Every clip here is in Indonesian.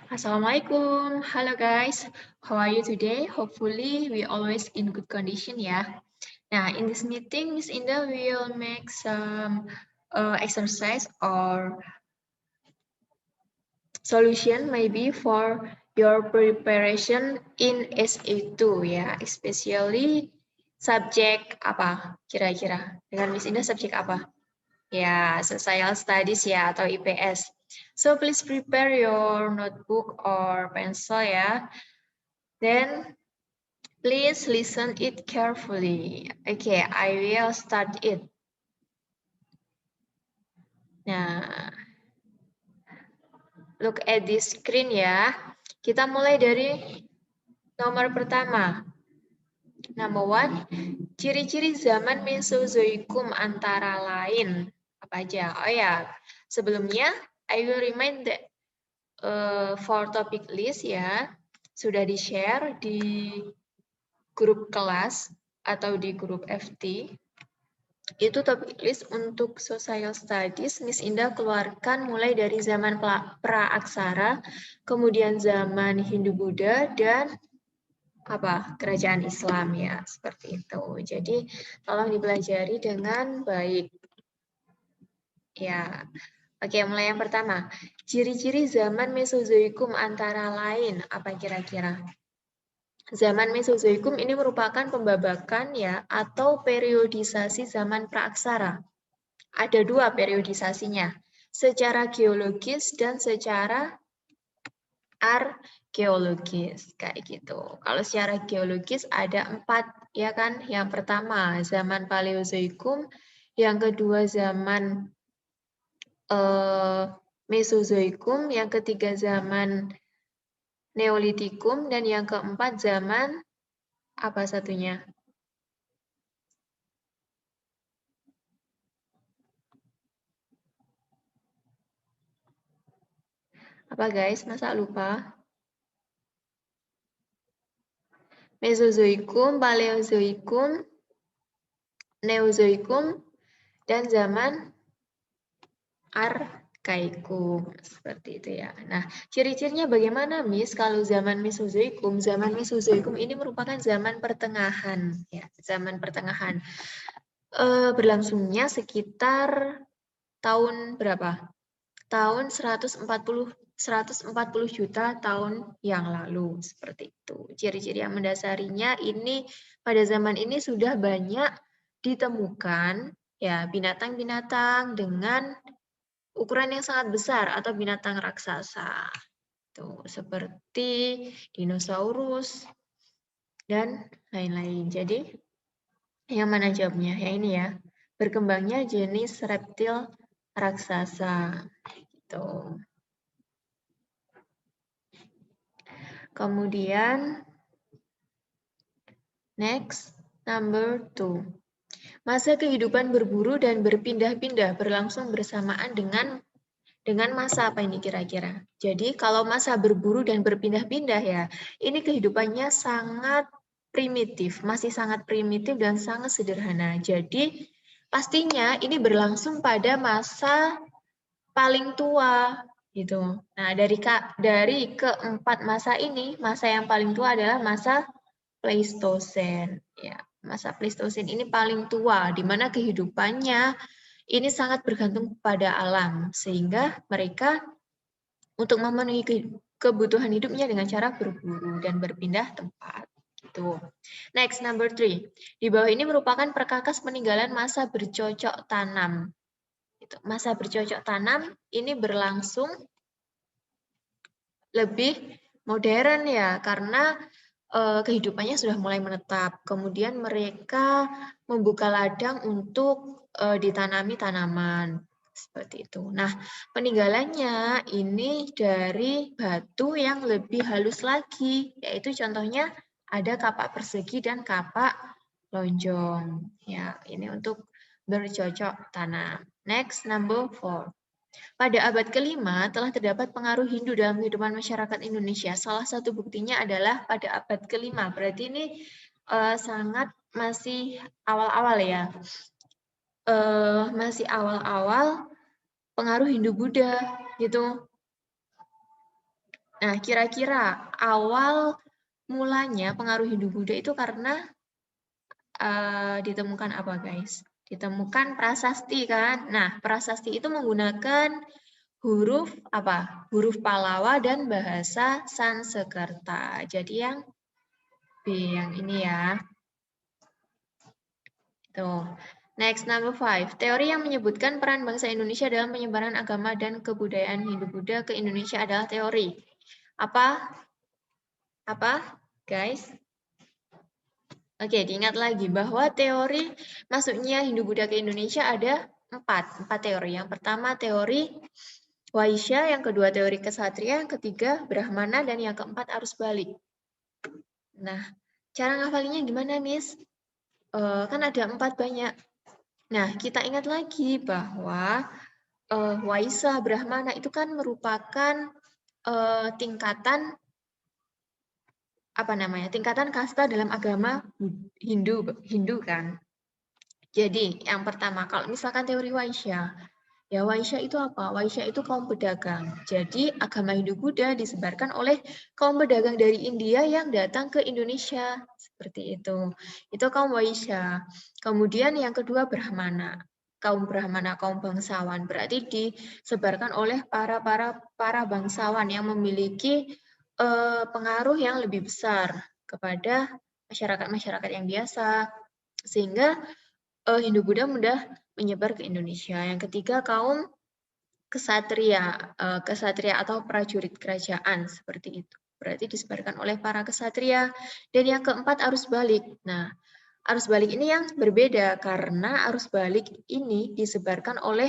Assalamualaikum. Hello guys. How are you today? Hopefully we always in good condition ya. Nah, in this meeting, Miss Indah will make some exercise or solution maybe for your preparation in SA2 ya, especially subjek apa kira-kira? Dengan Miss Indah subjek apa? Ya, social studies ya atau IPS. So please prepare your notebook or pencil ya. Then please listen it carefully. Okay, I will start it. Nah, look at this screen ya. Kita mulai dari nomor pertama. Number one, ciri-ciri zaman Mesozoikum antara lain. Apa aja? Oh ya, sebelumnya I will remind that for topic list ya, sudah di-share di grup kelas atau di grup FT. Itu topic list untuk social studies, Miss Indah keluarkan mulai dari zaman pra-aksara, kemudian zaman Hindu-Buddha, dan kerajaan Islam ya, seperti itu. Jadi tolong dipelajari dengan baik. Ya, oke, mulai yang pertama. Ciri-ciri zaman Mesozoikum antara lain, apa kira-kira? Zaman Mesozoikum ini merupakan pembabakan ya atau periodisasi zaman praaksara. Ada dua periodisasinya, secara geologis dan secara arkeologis kayak gitu. Kalau secara geologis ada 4 ya kan. Yang pertama zaman Paleozoikum, yang kedua zaman Mesozoikum, yang ketiga zaman Neolitikum, dan yang keempat zaman apa satunya? Apa guys? Masa lupa? Mesozoikum, Paleozoikum, Neozoikum, dan zaman Arkaikum. Seperti itu ya. Nah, ciri-cirinya bagaimana, Miss? Kalau zaman Mesozoikum, ini merupakan zaman pertengahan. Ya, zaman pertengahan. Berlangsungnya sekitar tahun berapa? Tahun 140 juta tahun yang lalu, seperti itu. Ciri-ciri yang mendasarinya ini pada zaman ini sudah banyak ditemukan ya binatang-binatang dengan ukuran yang sangat besar atau binatang raksasa. Tuh, seperti dinosaurus dan lain-lain. Jadi yang mana jawabnya? Yang ini ya. Berkembangnya jenis reptil raksasa. Gitu. Kemudian, next, number 2. Masa kehidupan berburu dan berpindah-pindah berlangsung bersamaan dengan masa apa ini kira-kira? Jadi kalau masa berburu dan berpindah-pindah ya, ini kehidupannya sangat primitif, masih sangat primitif dan sangat sederhana. Jadi pastinya ini berlangsung pada masa paling tua gitu. Nah, dari keempat masa ini, masa yang paling tua adalah masa Pleistosen. Ya, masa Pleistosen ini paling tua, di mana kehidupannya ini sangat bergantung pada alam, sehingga mereka untuk memenuhi kebutuhan hidupnya dengan cara berburu dan berpindah tempat. Gitu. Next, number 3. Di bawah ini merupakan perkakas peninggalan masa bercocok tanam. Masa bercocok tanam ini berlangsung lebih modern ya, karena kehidupannya sudah mulai menetap. Kemudian mereka membuka ladang untuk ditanami tanaman. Seperti itu. Nah, peninggalannya ini dari batu yang lebih halus lagi, yaitu contohnya ada kapak persegi dan kapak lonjong. Ya, ini untuk bercocok tanam. Next, number 4. Pada abad ke-5 telah terdapat pengaruh Hindu dalam kehidupan masyarakat Indonesia. Salah satu buktinya adalah pada abad ke-5. Berarti ini sangat masih awal-awal ya. Masih awal-awal pengaruh Hindu-Buddha gitu. Nah, kira-kira awal mulanya pengaruh Hindu-Buddha itu karena ditemukan apa, guys? Ditemukan prasasti kan? Nah, prasasti itu menggunakan huruf apa? Huruf Pallawa dan bahasa Sanskerta. Jadi yang B yang ini ya. Tuh. Next, number 5. Teori yang menyebutkan peran bangsa Indonesia dalam penyebaran agama dan kebudayaan Hindu-Buddha ke Indonesia adalah teori. Apa? Apa, guys? Oke, diingat lagi bahwa teori masuknya Hindu-Buddha ke Indonesia ada empat teori. Yang pertama teori Waisya, yang kedua teori Kesatria, yang ketiga Brahmana, dan yang keempat arus balik. Nah, cara ngafalinya gimana, Miss? Kan ada 4 banyak. Nah, kita ingat lagi bahwa Waisa, Brahmana itu kan merupakan tingkatan tingkatan kasta dalam agama Hindu kan. Jadi, yang pertama, kalau misalkan teori Waisya, ya Waisya itu apa? Waisya itu kaum pedagang. Jadi, agama Hindu-Buddha disebarkan oleh kaum pedagang dari India yang datang ke Indonesia. Seperti itu. Itu kaum Waisya. Kemudian yang kedua Brahmana. Kaum Brahmana, kaum bangsawan. Berarti disebarkan oleh para bangsawan yang memiliki pengaruh yang lebih besar kepada masyarakat-masyarakat yang biasa. Sehingga Hindu-Buddha mudah menyebar ke Indonesia. Yang ketiga, kaum kesatria, atau prajurit kerajaan, seperti itu. Berarti disebarkan oleh para kesatria. Dan yang keempat, arus balik. Nah, arus balik ini yang berbeda, karena arus balik ini disebarkan oleh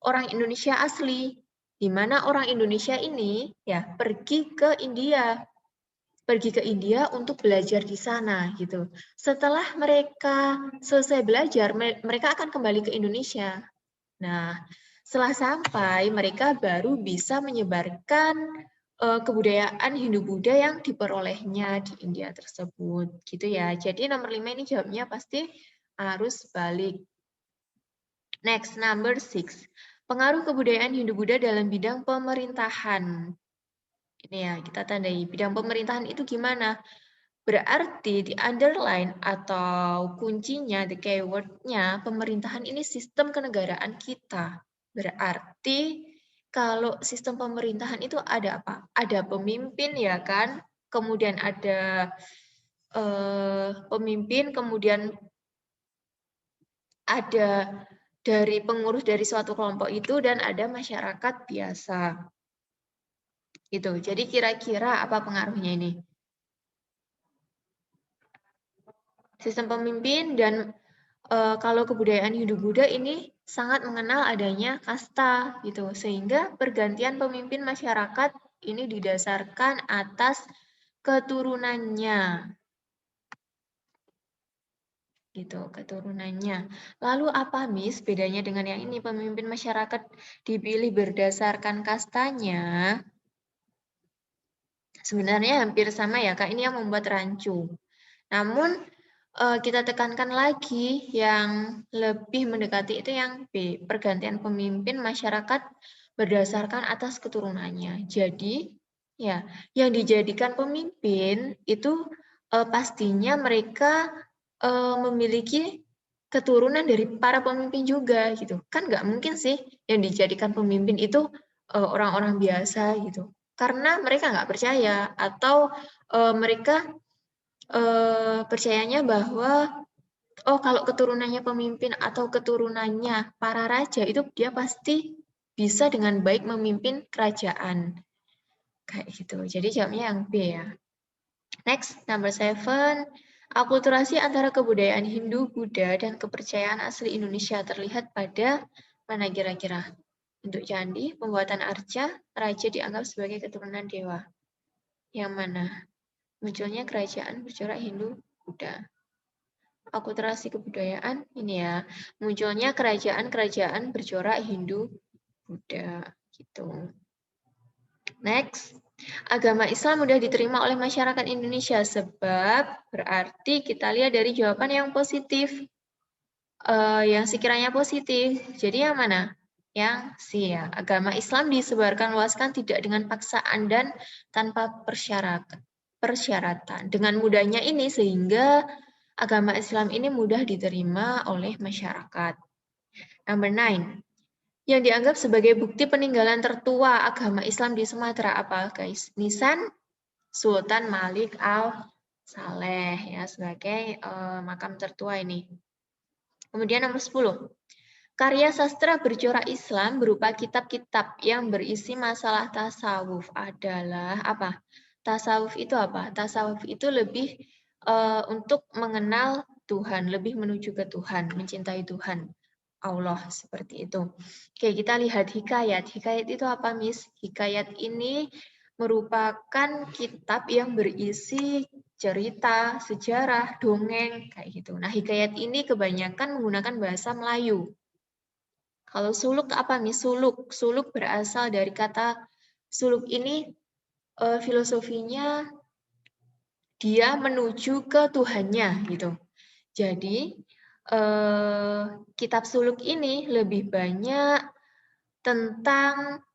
orang Indonesia asli, di mana orang Indonesia ini ya pergi ke India untuk belajar di sana gitu. Setelah mereka selesai belajar, mereka akan kembali ke Indonesia. Nah, setelah sampai, mereka baru bisa menyebarkan kebudayaan Hindu-Buddha yang diperolehnya di India tersebut, gitu ya. Jadi nomor 5 ini jawabnya pasti arus balik. Next, number 6. Pengaruh kebudayaan Hindu-Buddha dalam bidang pemerintahan. Ini ya, kita tandai. Bidang pemerintahan itu gimana? Berarti di underline atau kuncinya, the keyword-nya, pemerintahan ini sistem kenegaraan kita. Berarti kalau sistem pemerintahan itu ada apa? Ada pemimpin ya kan? Kemudian ada pemimpin, kemudian ada dari pengurus dari suatu kelompok itu, dan ada masyarakat biasa. Gitu. Jadi kira-kira apa pengaruhnya ini? Sistem pemimpin, dan kalau kebudayaan Hindu-Buddha ini sangat mengenal adanya kasta gitu, sehingga pergantian pemimpin masyarakat ini didasarkan atas keturunannya. Gitu, keturunannya. Lalu apa, Miss, bedanya dengan yang ini? Pemimpin masyarakat dipilih berdasarkan kastanya. Sebenarnya hampir sama ya, Kak. Ini yang membuat rancu. Namun kita tekankan lagi yang lebih mendekati itu yang B, pergantian pemimpin masyarakat berdasarkan atas keturunannya. Jadi, ya, yang dijadikan pemimpin itu pastinya mereka memiliki keturunan dari para pemimpin juga gitu. Kan nggak mungkin sih yang dijadikan pemimpin itu orang-orang biasa gitu. Karena mereka nggak percaya, atau mereka percayanya bahwa kalau keturunannya pemimpin atau keturunannya para raja itu dia pasti bisa dengan baik memimpin kerajaan. Kayak gitu. Jadi jawabnya yang B ya. Next, number 7. Akulturasi antara kebudayaan Hindu, Buddha, dan kepercayaan asli Indonesia terlihat pada mana kira-kira? Untuk candi, pembuatan arca, raja dianggap sebagai keturunan dewa. Yang mana? Munculnya kerajaan bercorak Hindu, Buddha. Akulturasi kebudayaan ini ya, munculnya kerajaan-kerajaan bercorak Hindu, Buddha gitu. Next, agama Islam mudah diterima oleh masyarakat Indonesia sebab berarti kita lihat dari jawaban yang positif, yang sekiranya positif. Jadi yang mana? Yang C ya, agama Islam disebarkan luaskan tidak dengan paksaan dan tanpa persyaratan. Dengan mudahnya ini sehingga agama Islam ini mudah diterima oleh masyarakat. Number 9. Yang dianggap sebagai bukti peninggalan tertua agama Islam di Sumatera apa, guys? Nisan Sultan Malik Al-Saleh ya sebagai makam tertua ini. Kemudian nomor 10. Karya sastra bercorak Islam berupa kitab-kitab yang berisi masalah tasawuf adalah apa? Tasawuf itu apa? Tasawuf itu lebih untuk mengenal Tuhan, lebih menuju ke Tuhan, mencintai Tuhan. Allah seperti itu. Oke, kita lihat hikayat. Hikayat itu apa, Miss? Hikayat ini merupakan kitab yang berisi cerita, sejarah, dongeng, kayak gitu. Nah, hikayat ini kebanyakan menggunakan bahasa Melayu. Kalau suluk apa nih? Suluk. Suluk berasal dari kata suluk ini filosofinya dia menuju ke Tuhannya gitu. Jadi kitab suluk ini lebih banyak tentang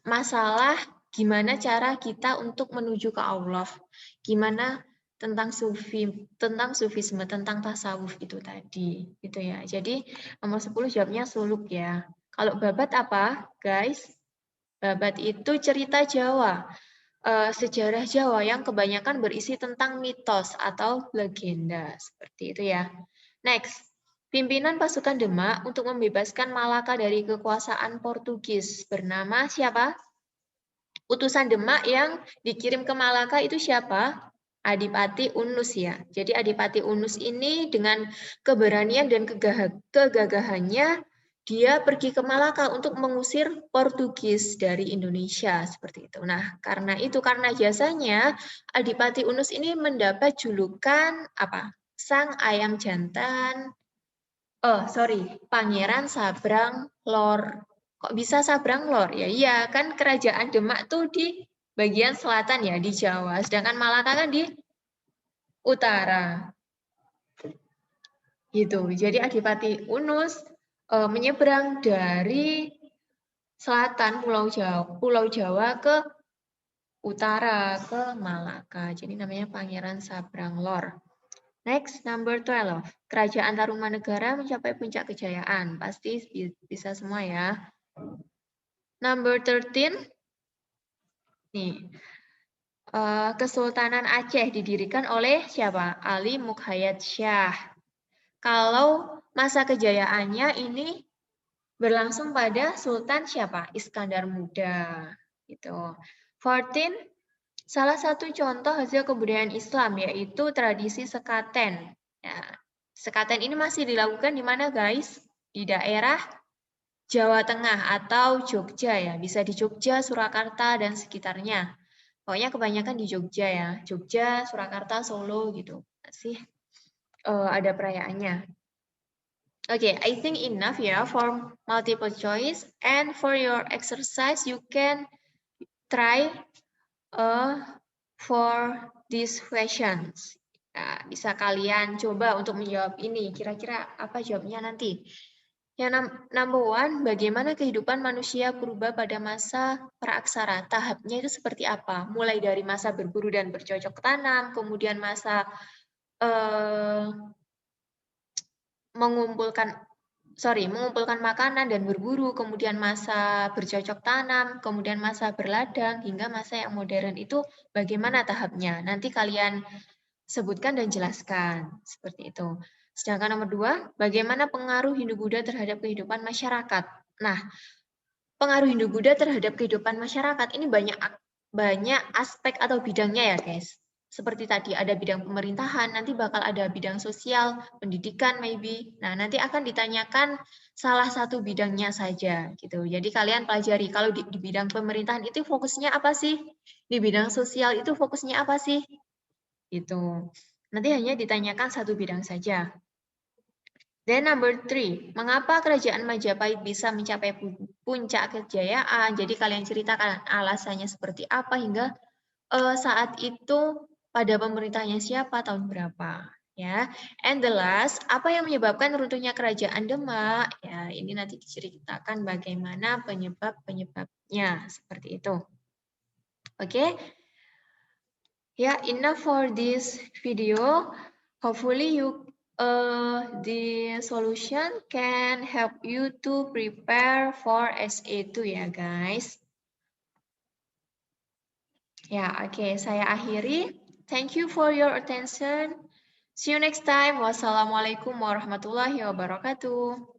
masalah gimana cara kita untuk menuju ke Allah. Gimana tentang sufisme, tentang tasawuf itu tadi, gitu ya. Jadi nomor 10 jawabnya suluk ya. Kalau babat apa, guys? Babat itu cerita Jawa, sejarah Jawa yang kebanyakan berisi tentang mitos atau legenda, seperti itu ya. Next, pimpinan pasukan Demak untuk membebaskan Malaka dari kekuasaan Portugis bernama siapa? Utusan Demak yang dikirim ke Malaka itu siapa? Adipati Unus ya. Jadi Adipati Unus ini dengan keberanian dan kegagahannya dia pergi ke Malaka untuk mengusir Portugis dari Indonesia seperti itu. Nah, karena jasanya Adipati Unus ini mendapat julukan apa? Sang Ayam Jantan. Pangeran Sabrang Lor. Kok bisa Sabrang Lor? Ya iya, kan kerajaan Demak tuh di bagian selatan ya, di Jawa. Sedangkan Malaka kan di utara. Gitu. Jadi Adipati Unus menyeberang dari selatan Pulau Jawa ke utara ke Malaka. Jadi namanya Pangeran Sabrang Lor. Next, number 12. Kerajaan Tarumanegara mencapai puncak kejayaan. Pasti bisa semua ya. Number 13. Nih. Kesultanan Aceh didirikan oleh siapa? Ali Mukhayat Syah. Kalau masa kejayaannya ini berlangsung pada Sultan siapa? Iskandar Muda. Gitu. 14. Salah satu contoh hasil kebudayaan Islam yaitu tradisi sekaten. Ya, sekaten ini masih dilakukan di mana, guys? Di daerah Jawa Tengah atau Jogja ya. Bisa di Jogja, Surakarta, dan sekitarnya. Pokoknya kebanyakan di Jogja ya. Jogja, Surakarta, Solo gitu. Masih ada perayaannya. Okay, I think enough ya for multiple choice. And for your exercise, you can try for these questions. Nah, bisa kalian coba untuk menjawab ini. Kira-kira apa jawabnya nanti? Yang number one, bagaimana kehidupan manusia berubah pada masa praaksara? Tahapnya itu seperti apa? Mulai dari masa berburu dan bercocok tanam, kemudian masa mengumpulkan makanan dan berburu, kemudian masa bercocok tanam, kemudian masa berladang, hingga masa yang modern itu bagaimana tahapnya? Nanti kalian sebutkan dan jelaskan, seperti itu. Sedangkan nomor 2, bagaimana pengaruh Hindu-Buddha terhadap kehidupan masyarakat? Nah, pengaruh Hindu-Buddha terhadap kehidupan masyarakat ini banyak aspek atau bidangnya ya, guys. Seperti tadi ada bidang pemerintahan, nanti bakal ada bidang sosial, pendidikan maybe. Nah, nanti akan ditanyakan salah satu bidangnya saja gitu. Jadi kalian pelajari kalau di bidang pemerintahan itu fokusnya apa sih? Di bidang sosial itu fokusnya apa sih? Gitu. Nanti hanya ditanyakan satu bidang saja. Then number 3, mengapa kerajaan Majapahit bisa mencapai puncak kejayaan? Jadi kalian ceritakan alasannya seperti apa hingga saat itu pada pemerintahnya siapa, tahun berapa. Ya, and the last, apa yang menyebabkan runtuhnya kerajaan Demak? Ya, ini nanti diceritakan bagaimana penyebab-penyebabnya seperti itu. Oke. Yeah, enough for this video. Hopefully the solution can help you to prepare for SA2 ya guys. Ya, oke, saya akhiri. Thank you for your attention. See you next time. Wassalamualaikum warahmatullahi wabarakatuh.